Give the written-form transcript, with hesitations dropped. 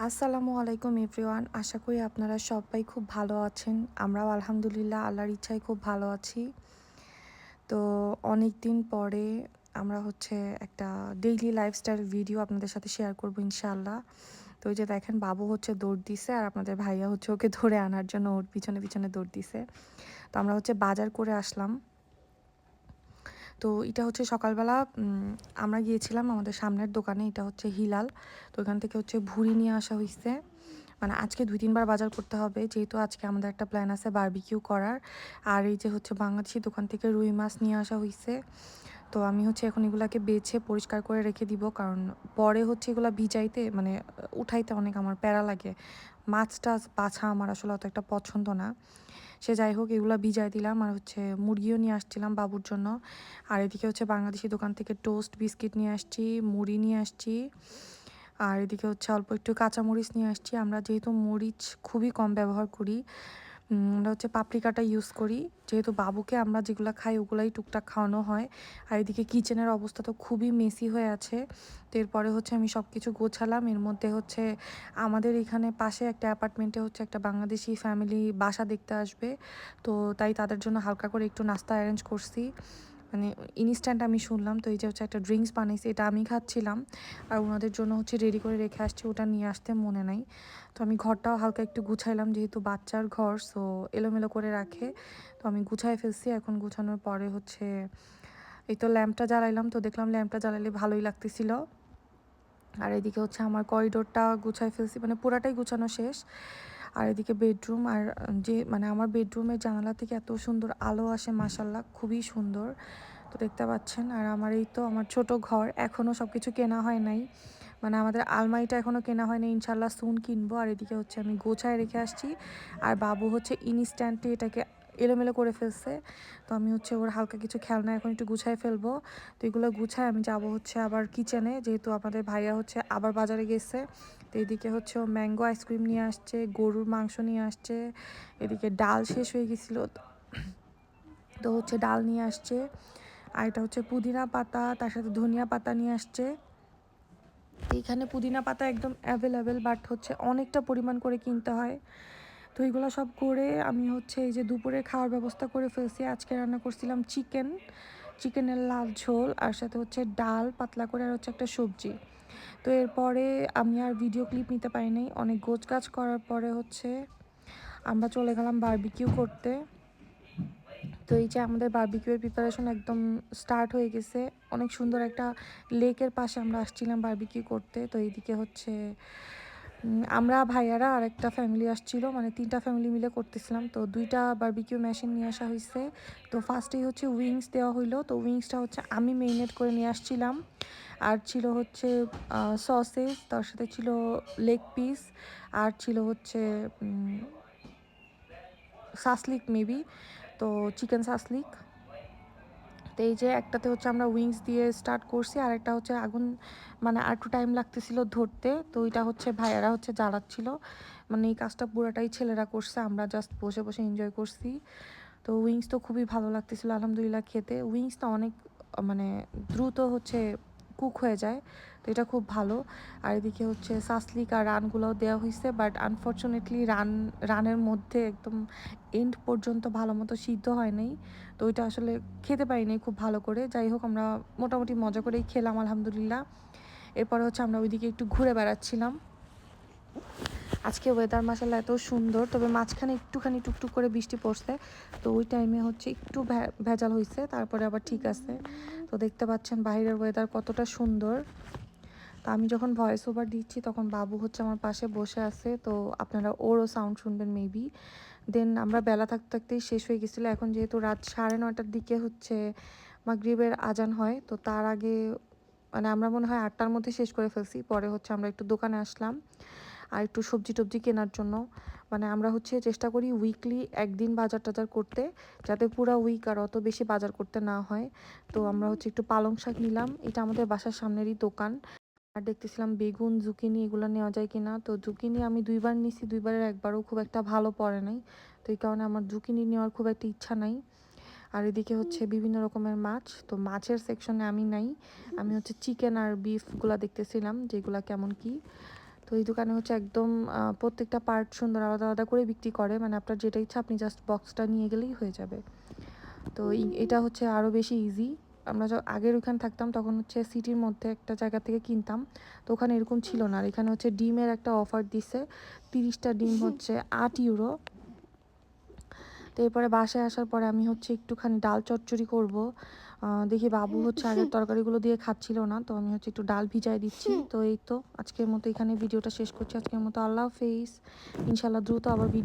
আসসালামু আলাইকুম এভরিওয়ান। আশা করি আপনারা সবাই খুব ভালো আছেন। আমরাও আলহামদুলিল্লাহ আল্লাহর ইচ্ছায় খুব ভালো আছি। তো অনেক দিন পরে আমরা একটা ডেইলি লাইফস্টাইল ভিডিও আপনাদের সাথে শেয়ার করব ইনশাআল্লাহ। তো ওই যে দেখেন বাবু দৌড় দিছে আর আপনাদের ভাইয়া ওকে ধরে আনার জন্য ওর পিছনে পিছনে দৌড় দিছে। তো আমরা বাজার করে আসলাম। তো এটা সকালবেলা আমরা গিয়েছিলাম আমাদের সামনের দোকানে, এটা হিলাল। তো ওখান থেকে ভুঁড়ি নিয়ে আসা হইছে। মানে আজকে ২-৩ বার বাজার করতে হবে, যেহেতু আজকে আমাদের একটা প্ল্যান আছে বারবিকিউ করার। আর এই যে বাংলাদেশি দোকান থেকে রুই মাছ নিয়ে আসা হইছে। তো আমি এখন এগুলাকে বেছে পরিষ্কার করে রেখে দিব, কারণ পরে এগুলা ভিজাইতে মানে উঠাইতে অনেক আমার প্যারা লাগে। মাছ টাছ বাছা আমার আসলে অত একটা পছন্দ না। সে যাই হোক, এগুলা ভিজাই দিলাম। আর মুরগিও নিয়ে আসছিলাম বাবুর জন্য। আর এদিকে বাংলাদেশি দোকান থেকে টোস্ট বিস্কিট নিয়ে আসছি, মুড়ি নিয়ে আসছি। আর এদিকে অল্প একটু কাঁচামরিচ নিয়ে আসছি। আমরা যেহেতু মরিচ খুবই কম ব্যবহার করি, আমরা পাপরিকাটা ইউজ করি, যেহেতু বাবুকে আমরা যেগুলো খাই ওগুলাই টুকটাক খাওয়ানো হয়। আর এদিকে কিচেনের অবস্থা তো খুবই মেসি হয়ে আছে। তো এরপরে আমি সব কিছু গোছালাম। এর মধ্যে আমাদের এখানে পাশে একটা অ্যাপার্টমেন্টে একটা বাংলাদেশি ফ্যামিলি বাসা দেখতে আসবে। তো তাই তাদের জন্য হালকা করে একটু নাস্তা অ্যারেঞ্জ করছি, মানে ইনস্ট্যান্ট আমি শুনলাম। তো এই যে একটা ড্রিঙ্কস বানাইছি, এটা আমি খাচ্ছিলাম। আর ওনাদের জন্য রেডি করে রেখে আসছি, ওটা নিয়ে আসতে মনে নাই। তো আমি ঘরটাও হালকা একটু গুছাইলাম, যেহেতু বাচ্চার ঘর, সো এলোমেলো করে রাখে। তো আমি গুছাই ফেলছি। এখন গুছানোর পরে এই তো ল্যাম্পটা জ্বালাইলাম। তো দেখলাম ল্যাম্পটা জ্বালালে ভালোই লাগতেছিল। আর এদিকে আমার করিডোরটা গুছাই ফেলছি, মানে পুরাটাই গুছানো শেষ। আর এদিকে বেডরুম, আর যে মানে আমার বেডরুমের জানালা থেকে এত সুন্দর আলো আসে, মাশাল্লাহ খুবই সুন্দর। তো দেখতে পাচ্ছেন। আর আমার এই তো আমার ছোট ঘর, এখনও সব কিছু কেনা হয় নাই, মানে আমাদের আলমারিটা এখনও কেনা হয়নি, ইনশাল্লাহ সুন কিনবো। আর এদিকে আমি গোছায় রেখে আসছি। আর বাবু ইনস্ট্যান্টলি এটাকে এলোমেলো করে ফেলছে। তো আমি ওর হালকা কিছু খেলনা এখন একটু গুছায় ফেলবো। তো এগুলো গুছায় আমি যাব আবার কিচেনে, যেহেতু আপনাদের ভাইয়া আবার বাজারে গেছে। তো এদিকে ও ম্যাঙ্গো আইসক্রিম নিয়ে আসছে, গরুর মাংস নিয়ে আসছে। এদিকে ডাল শেষ হয়ে গেছিলো, তো ডাল নিয়ে আসছে। আর এটা পুদিনা পাতা, তার সাথে ধনিয়া পাতা নিয়ে আসছে। এইখানে পুদিনা পাতা একদম অ্যাভেলেবেল, বাট অনেকটা পরিমাণ করে কিনতে হয়। তো এইগুলো সব করে আমি এই যে দুপুরে খাওয়ার ব্যবস্থা করে ফেলছি। আজকে রান্না করছিলাম চিকেনের লাল ঝোল, আর সাথে ডাল পাতলা করে, আর একটা সবজি। তো এরপরে আমি আর ভিডিও ক্লিপ নিতে পারি নাই। অনেক গোছগাছ করার পরে আমরা চলে গেলাম বারবিকিউ করতে। তো এই যে আমাদের বারবিকিউয়ের প্রিপারেশন একদম স্টার্ট হয়ে গেছে। অনেক সুন্দর একটা লেকের পাশে আমরা আসছিলাম বারবিকিউ করতে। তো এইদিকে আমরা ভাইয়ারা আর একটা ফ্যামিলি আসছিল, মানে 3টা ফ্যামিলি মিলে করতেছিলাম। তো 2টা বারবিকিউ মেশিন নিয়ে আসা হয়েছে। তো ফার্স্টেই উইংস দেওয়া হইলো। তো উইংসটা আমি মেরিনেট করে নিয়ে আসছিলাম। আর ছিল সসেস, তার সাথে ছিল লেগ পিস, আর ছিল সাসলিক মেবি, তো চিকেন সাসলিক। তো এই যে একটাতে আমরা উইংস দিয়ে স্টার্ট করছি, আর একটা আগুন, মানে আর একটু টাইম লাগতেছিল ধরতে। তো ওইটা ভাইয়ারা জ্বালাচ্ছিল, মানে এই কাজটা পুরোটাই ছেলেরা করছে, আমরা জাস্ট বসে বসে এনজয় করছি। তো উইংস তো খুবই ভালো লাগতেছিল আলহামদুলিল্লাহ খেতে। উইংসটা অনেক মানে দ্রুত কুক হয়ে যায়, তো এটা খুব ভালো। আর এদিকে সাসলিক আর রানগুলোও দেওয়া হয়েছে, বাট আনফর্চুনেটলি রানের মধ্যে একদম এন্ড পর্যন্ত ভালো মতো সিদ্ধ হয় নাই। তো ওইটা আসলে খেতে পারি নাই খুব ভালো করে। যাই হোক, আমরা মোটামুটি মজা করেই খেলাম আলহামদুলিল্লাহ। এরপরে আমরা ওইদিকে একটু ঘুরে বেড়াচ্ছিলাম। আজকে ওয়েদার মাশাআল্লাহ এত সুন্দর, তবে মাঝখানে একটুখানি টুকটুক করে বৃষ্টি পড়ছে। তো ওই টাইমে একটু ভেজাল হয়েছে, তারপরে আবার ঠিক আছে। তো দেখতে পাচ্ছেন বাইরের ওয়েদার কতটা সুন্দর। তো আমি যখন ভয়েস ওভার দিচ্ছি তখন বাবু আমার পাশে বসে আছে, তো আপনারা ওরও সাউন্ড শুনবেন মেবি। দেন আমরা বেলা থাকতে থাকতেই শেষ হয়ে গেছিলো। এখন যেহেতু রাত 9:30টার দিকে মাগরিবের আজান হয়, তো তার আগে মানে আমরা মনে হয় 8টার মধ্যে শেষ করে ফেলছি। পরে আমরা একটু দোকানে আসলাম আর একটু সবজি টবজি কেনার জন্য। মানে আমরা চেষ্টা করি উইকলি একদিন বাজার টাজার করতে, যাতে পুরো উইক আর অত বেশি বাজার করতে না হয়। তো আমরা একটু পালং শাক নিলাম, এটা আমাদের বাসার সামনেরই দোকান। আর দেখতেছিলাম বেগুন, জুকিনি এগুলো নেওয়া যায় কিনা। তো জুকিনি আমি 2বার নিছি, 2বারের একবারও খুব একটা ভালো পড়ে নাই। তো এই কারণে আমার জুকিনি নেওয়ার খুব একটা ইচ্ছা নাই। আর এদিকে বিভিন্ন রকমের মাছ। তো মাছের সেকশনে আমি নাই, আমি চিকেন আর বিফগুলা দেখতেছিলাম যেগুলা কেমন কি। তো এই দোকানে হচ্ছে একদম প্রত্যেকটা পার্ট সুন্দর আলাদা আলাদা করে বিক্রি করে, মানে আপনার যেটা ইচ্ছা আপনি জাস্ট বক্সটা নিয়ে গেলেই হয়ে যাবে। তো এটা হচ্ছে আরও বেশি ইজি। আমরা আগের ওখানে থাকতাম তখন হচ্ছে সিটির মধ্যে একটা জায়গা থেকে কিনতাম, তো ওখানে এরকম ছিল না। আর এখানে হচ্ছে ডিমের একটা অফার দিছে, 30টা ডিম হচ্ছে 8 ইউরো। তো এরপরে বাসায় আসার পরে আমি হচ্ছে একটুখানি ডাল চচ্চড়ি করব। দেখি বাবু হচ্ছে আগের তরকারিগুলো দিয়ে খাচ্ছিল না, তো আমি হচ্ছে একটু ডাল ভিজায় দিচ্ছি। তো এই তো আজকের মতো এখানে ভিডিওটা শেষ করছি। আজকের মতো আল্লাহ হাফেজ। ইনশাল্লাহ দ্রুত আবার ভিডিও